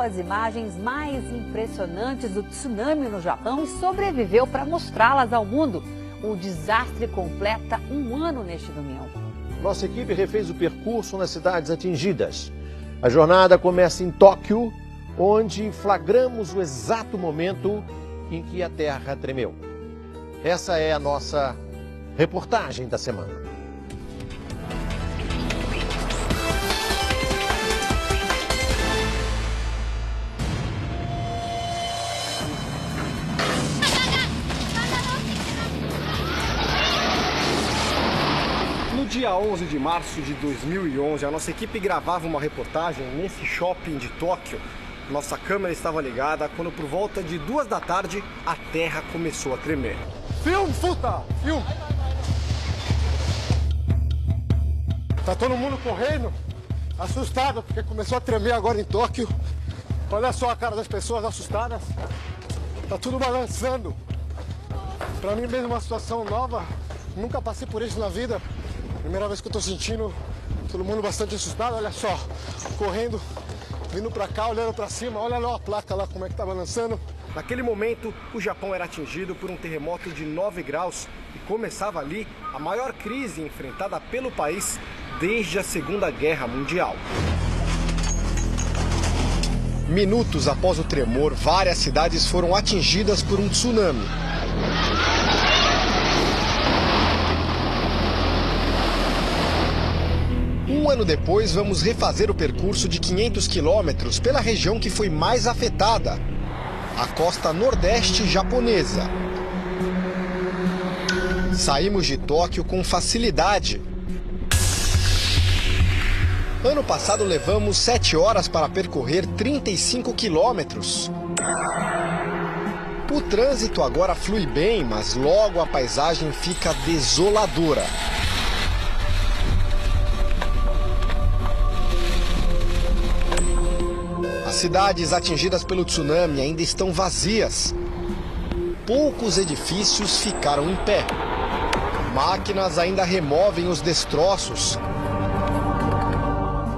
as imagens mais impressionantes do tsunami no Japão e sobreviveu para mostrá-las ao mundo. O desastre completa um ano neste domingo. Nossa equipe refez o percurso nas cidades atingidas. A jornada começa em Tóquio, onde flagramos o exato momento em que a terra tremeu. Essa é a nossa reportagem da semana. No dia 11 de março de 2011, a nossa equipe gravava uma reportagem nesse shopping de Tóquio. Nossa câmera estava ligada quando, por volta de 2 da tarde, a terra começou a tremer. Filme, puta! Filme! Tá todo mundo correndo, assustado, porque começou a tremer agora em Tóquio. Olha só a cara das pessoas assustadas. Tá tudo balançando. Pra mim mesmo é uma situação nova. Nunca passei por isso na vida. Primeira vez que eu tô sentindo todo mundo bastante assustado. Olha só, correndo, vindo pra cá, olhando pra cima. Olha lá a placa lá, como é que tá balançando. Naquele momento, o Japão era atingido por um terremoto de 9 graus e começava ali a maior crise enfrentada pelo país desde a Segunda Guerra Mundial. Minutos após o tremor, várias cidades foram atingidas por um tsunami. Um ano depois, vamos refazer o percurso de 500 quilômetros pela região que foi mais afetada, a costa nordeste japonesa. Saímos de Tóquio com facilidade. Ano passado levamos 7 horas para percorrer 35 quilômetros. O trânsito agora flui bem, mas logo a paisagem fica desoladora. As cidades atingidas pelo tsunami ainda estão vazias. Poucos edifícios ficaram em pé. Máquinas ainda removem os destroços.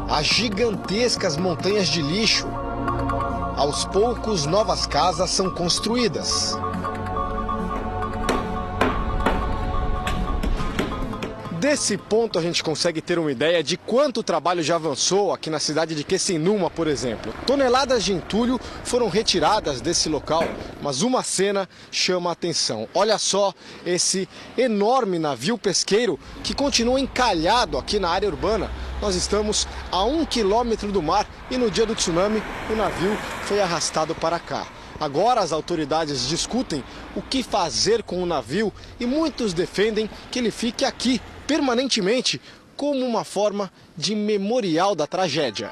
As gigantescas montanhas de lixo. Aos poucos, novas casas são construídas. Desse ponto a gente consegue ter uma ideia de quanto o trabalho já avançou aqui na cidade de Kesennuma, por exemplo. Toneladas de entulho foram retiradas desse local, mas uma cena chama a atenção. Olha só esse enorme navio pesqueiro que continua encalhado aqui na área urbana. Nós estamos a 1 quilômetro do mar e no dia do tsunami o navio foi arrastado para cá. Agora as autoridades discutem o que fazer com o navio e muitos defendem que ele fique aqui permanentemente como uma forma de memorial da tragédia.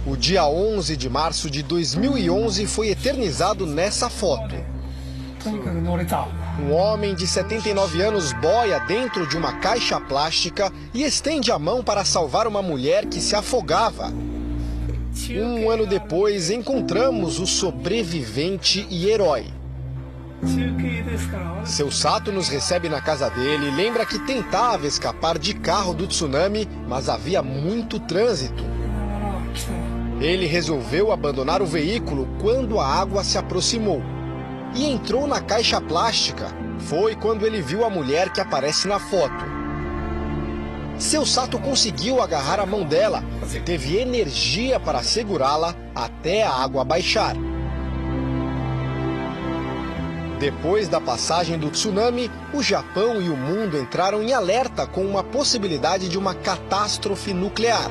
O dia 11 de março de 2011 foi eternizado nessa foto. Um homem de 79 anos boia dentro de uma caixa plástica e estende a mão para salvar uma mulher que se afogava. Um ano depois, encontramos o sobrevivente e herói. Seu Sato nos recebe na casa dele e lembra que tentava escapar de carro do tsunami, mas havia muito trânsito. Ele resolveu abandonar o veículo quando a água se aproximou e entrou na caixa plástica. Foi quando ele viu a mulher que aparece na foto. Seu Sato conseguiu agarrar a mão dela, teve energia para segurá-la até a água baixar. Depois da passagem do tsunami, o Japão e o mundo entraram em alerta com uma possibilidade de uma catástrofe nuclear.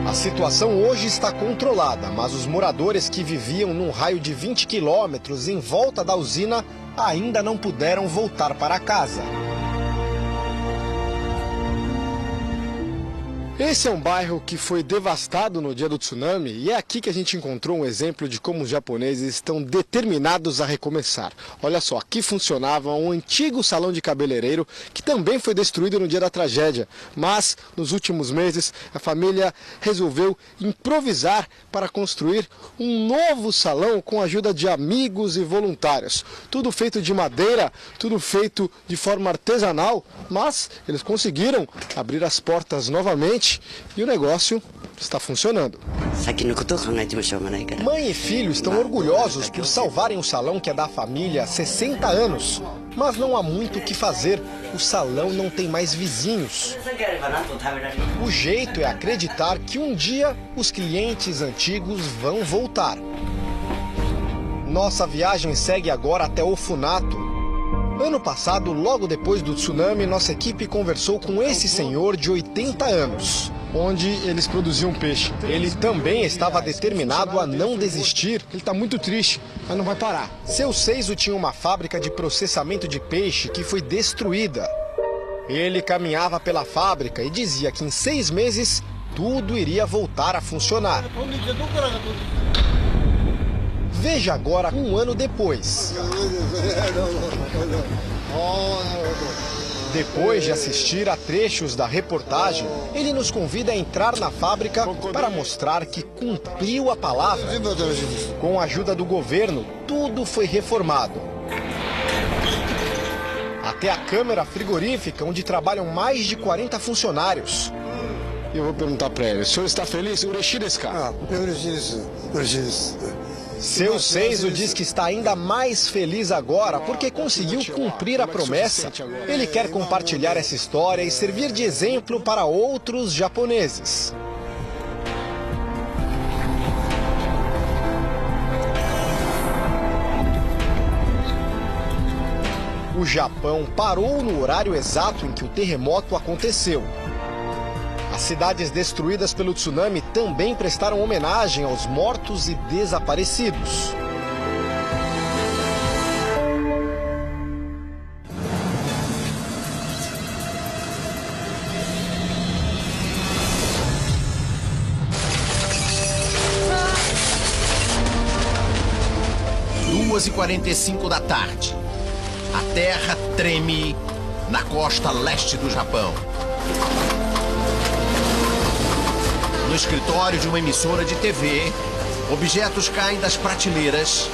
A situação hoje está controlada, mas os moradores que viviam num raio de 20 quilômetros em volta da usina ainda não puderam voltar para casa. Esse é um bairro que foi devastado no dia do tsunami e é aqui que a gente encontrou um exemplo de como os japoneses estão determinados a recomeçar. Olha só, aqui funcionava um antigo salão de cabeleireiro que também foi destruído no dia da tragédia, mas nos últimos meses a família resolveu improvisar para construir um novo salão com a ajuda de amigos e voluntários. Tudo feito de madeira, tudo feito de forma artesanal, mas eles conseguiram abrir as portas novamente e o negócio está funcionando. Mãe e filho estão orgulhosos por salvarem o salão que é da família há 60 anos. Mas não há muito o que fazer, o salão não tem mais vizinhos. O jeito é acreditar que um dia os clientes antigos vão voltar. Nossa viagem segue agora até Ofunato. Ano passado, logo depois do tsunami, nossa equipe conversou com esse senhor de 80 anos, onde eles produziam peixe. Ele também estava determinado a não desistir. Ele está muito triste, mas não vai parar. Seu Seizo tinha uma fábrica de processamento de peixe que foi destruída. Ele caminhava pela fábrica e dizia que em 6 meses tudo iria voltar a funcionar. Veja agora, um ano depois. Depois de assistir a trechos da reportagem, ele nos convida a entrar na fábrica para mostrar que cumpriu a palavra. Com a ajuda do governo, tudo foi reformado. Até a câmara frigorífica, onde trabalham mais de 40 funcionários. E eu vou perguntar para ele, o senhor está feliz? Seu Seizo diz que está ainda mais feliz agora porque conseguiu cumprir a promessa. Ele quer compartilhar essa história e servir de exemplo para outros japoneses. O Japão parou no horário exato em que o terremoto aconteceu. As cidades destruídas pelo tsunami também prestaram homenagem aos mortos e desaparecidos. Às 2h45 da tarde, a terra treme na costa leste do Japão. No escritório de uma emissora de TV, objetos caem das prateleiras,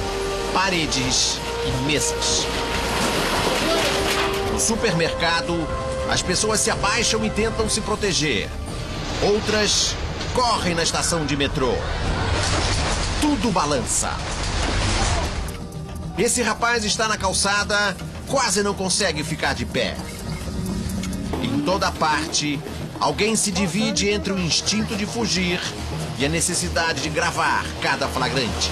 paredes e mesas. No supermercado, as pessoas se abaixam e tentam se proteger. Outras correm na estação de metrô. Tudo balança. Esse rapaz está na calçada, quase não consegue ficar de pé. Em toda parte, alguém se divide entre o instinto de fugir e a necessidade de gravar cada flagrante.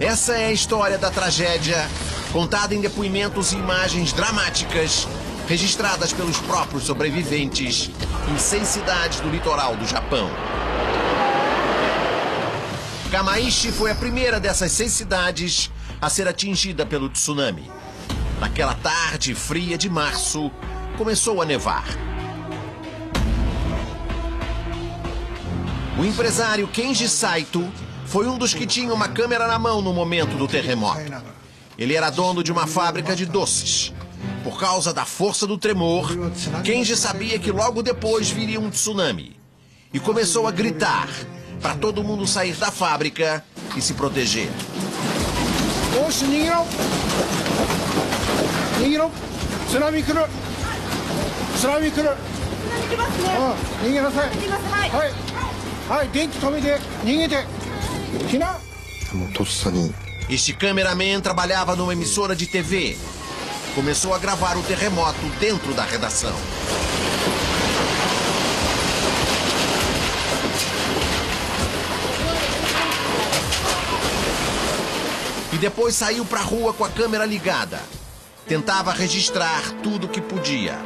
Essa é a história da tragédia, contada em depoimentos e imagens dramáticas, registradas pelos próprios sobreviventes em 6 cidades do litoral do Japão. Kamaishi foi a primeira dessas 6 cidades a ser atingida pelo tsunami. Naquela tarde fria de março, começou a nevar. O empresário Kenji Saito foi um dos que tinha uma câmera na mão no momento do terremoto. Ele era dono de uma fábrica de doces. Por causa da força do tremor, Kenji sabia que logo depois viria um tsunami. E começou a gritar para todo mundo sair da fábrica e se proteger. Este cameraman trabalhava numa emissora de TV. Começou a gravar o terremoto dentro da redação. E depois saiu para a rua com a câmera ligada. Tentava registrar tudo que podia.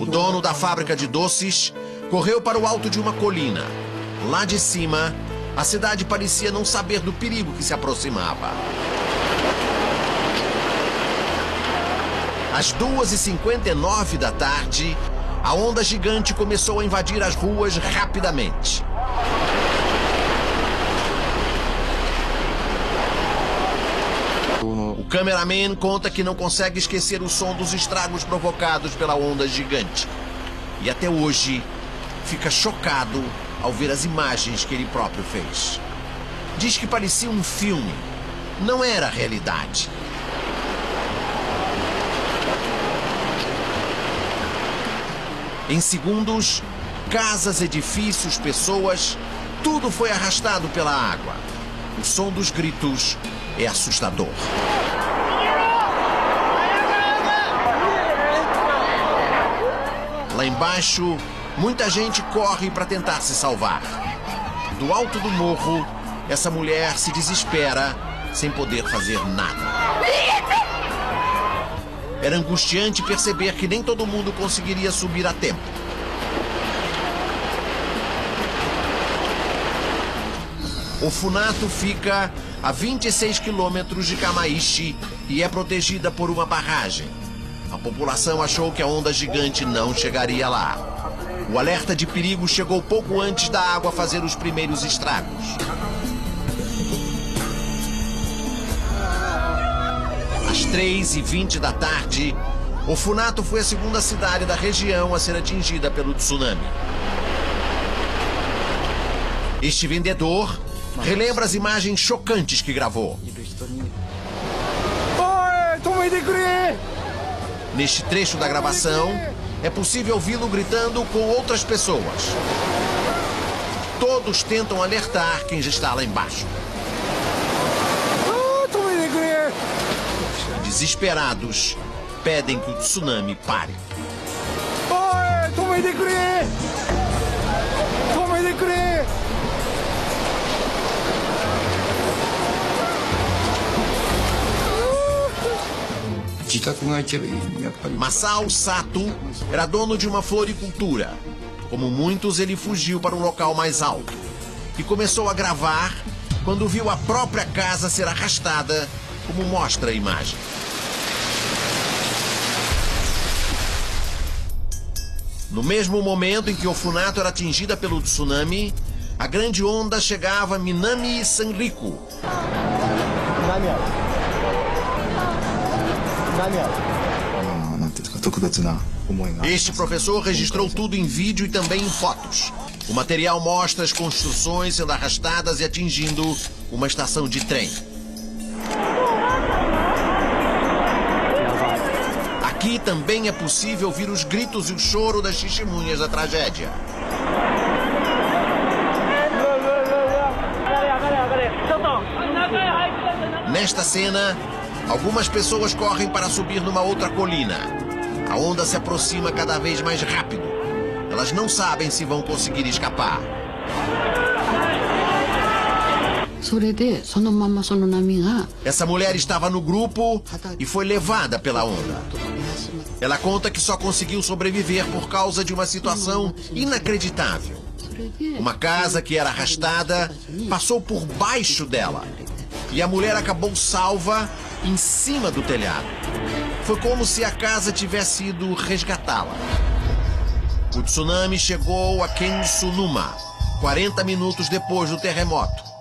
O dono da fábrica de doces correu para o alto de uma colina. Lá de cima, a cidade parecia não saber do perigo que se aproximava. Às 2h59 da tarde, a onda gigante começou a invadir as ruas rapidamente. O cameraman conta que não consegue esquecer o som dos estragos provocados pela onda gigante. E até hoje, fica chocado ao ver as imagens que ele próprio fez. Diz que parecia um filme, não era realidade. Em segundos, casas, edifícios, pessoas, tudo foi arrastado pela água. O som dos gritos é assustador. Lá embaixo, muita gente corre para tentar se salvar. Do alto do morro, essa mulher se desespera sem poder fazer nada. Era angustiante perceber que nem todo mundo conseguiria subir a tempo. O Funato fica a 26 quilômetros de Kamaishi e é protegida por uma barragem. A população achou que a onda gigante não chegaria lá. O alerta de perigo chegou pouco antes da água fazer os primeiros estragos. Às 3h20 da tarde, o Funato foi a segunda cidade da região a ser atingida pelo tsunami. Este vendedor relembra as imagens chocantes que gravou. Neste trecho da gravação, é possível ouvi-lo gritando com outras pessoas. Todos tentam alertar quem já está lá embaixo. Desesperados, pedem que o tsunami pare. Masao Sato era dono de uma floricultura. Como muitos, ele fugiu para um local mais alto e começou a gravar quando viu a própria casa ser arrastada, como mostra a imagem. No mesmo momento em que o Funato era atingida pelo tsunami, a grande onda chegava a Minami Sanriku. Este professor registrou tudo em vídeo e também em fotos. O material mostra as construções sendo arrastadas e atingindo uma estação de trem. Aqui também é possível ouvir os gritos e o choro das testemunhas da tragédia. Nesta cena, algumas pessoas correm para subir numa outra colina. A onda se aproxima cada vez mais rápido. Elas não sabem se vão conseguir escapar. Essa mulher estava no grupo e foi levada pela onda. Ela conta que só conseguiu sobreviver por causa de uma situação inacreditável. Uma casa que era arrastada passou por baixo dela e a mulher acabou salva em cima do telhado. Foi como se a casa tivesse ido resgatá-la. O tsunami chegou a Kensunuma, 40 minutos depois do terremoto.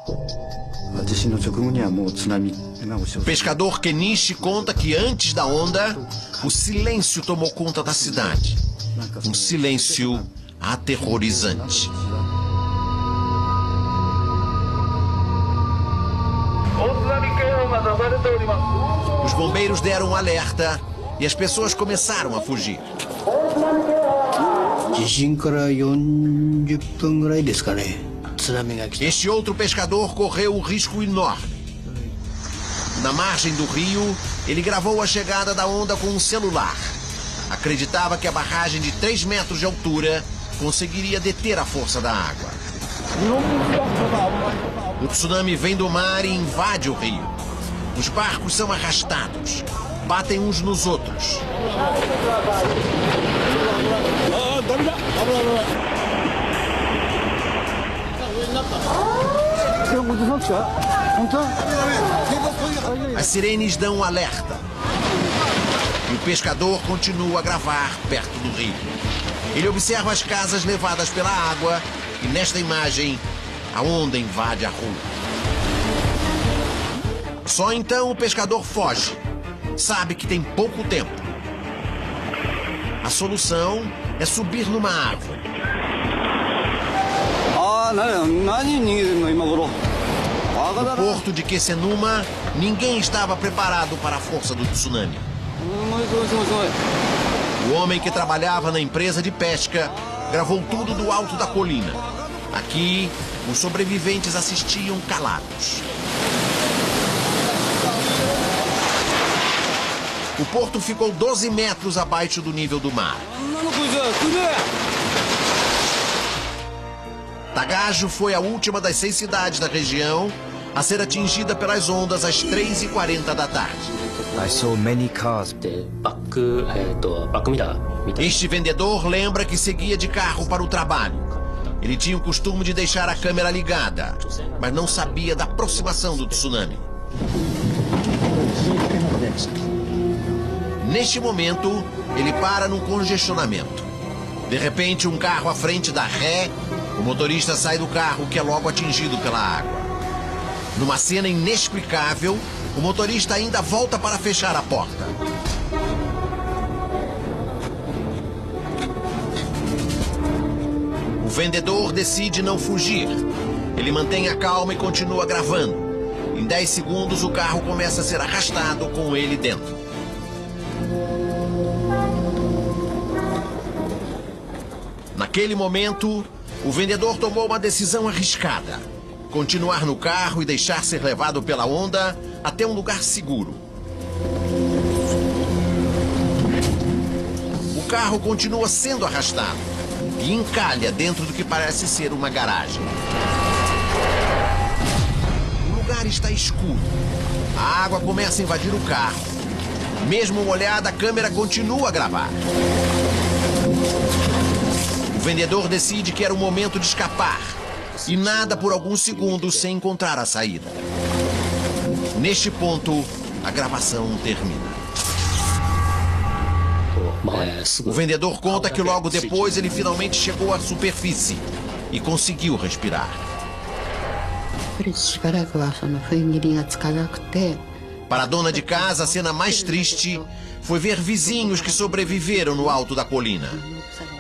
O pescador Kenichi conta que antes da onda, o silêncio tomou conta da cidade. Um silêncio aterrorizante. Os bombeiros deram um alerta e as pessoas começaram a fugir. Este outro pescador correu um risco enorme. Na margem do rio, ele gravou a chegada da onda com um celular. Acreditava que a barragem de 3 metros de altura conseguiria deter a força da água. O tsunami vem do mar e invade o rio. Os barcos são arrastados, batem uns nos outros. As sirenes dão um alerta. E o pescador continua a gravar perto do rio. Ele observa as casas levadas pela água e nesta imagem a onda invade a rua. Só então o pescador foge. Sabe que tem pouco tempo. A solução é subir numa árvore. No porto de Quecenuma, ninguém estava preparado para a força do tsunami. O homem que trabalhava na empresa de pesca gravou tudo do alto da colina. Aqui, os sobreviventes assistiam calados. O porto ficou 12 metros abaixo do nível do mar. Tagajo foi a última das 6 cidades da região a ser atingida pelas ondas às 3h40 da tarde. Este vendedor lembra que seguia de carro para o trabalho. Ele tinha o costume de deixar a câmera ligada, mas não sabia da aproximação do tsunami. Neste momento, ele para num congestionamento. De repente, um carro à frente dá ré. O motorista sai do carro, que é logo atingido pela água. Numa cena inexplicável, o motorista ainda volta para fechar a porta. O vendedor decide não fugir. Ele mantém a calma e continua gravando. Em 10 segundos, o carro começa a ser arrastado com ele dentro. Naquele momento, o vendedor tomou uma decisão arriscada. Continuar no carro e deixar ser levado pela onda até um lugar seguro. O carro continua sendo arrastado e encalha dentro do que parece ser uma garagem. O lugar está escuro. A água começa a invadir o carro. Mesmo molhada, a câmera continua a gravar. O vendedor decide que era o momento de escapar e nada por alguns segundos sem encontrar a saída. Neste ponto, a gravação termina. O vendedor conta que logo depois ele finalmente chegou à superfície e conseguiu respirar. Para a dona de casa, a cena mais triste foi ver vizinhos que sobreviveram no alto da colina.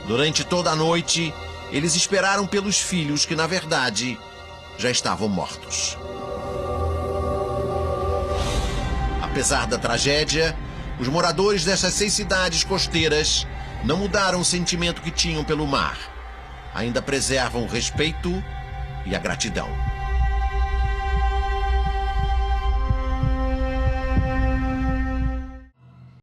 Durante toda a noite, eles esperaram pelos filhos que, na verdade, já estavam mortos. Apesar da tragédia, os moradores dessas 6 cidades costeiras não mudaram o sentimento que tinham pelo mar. Ainda preservam o respeito e a gratidão.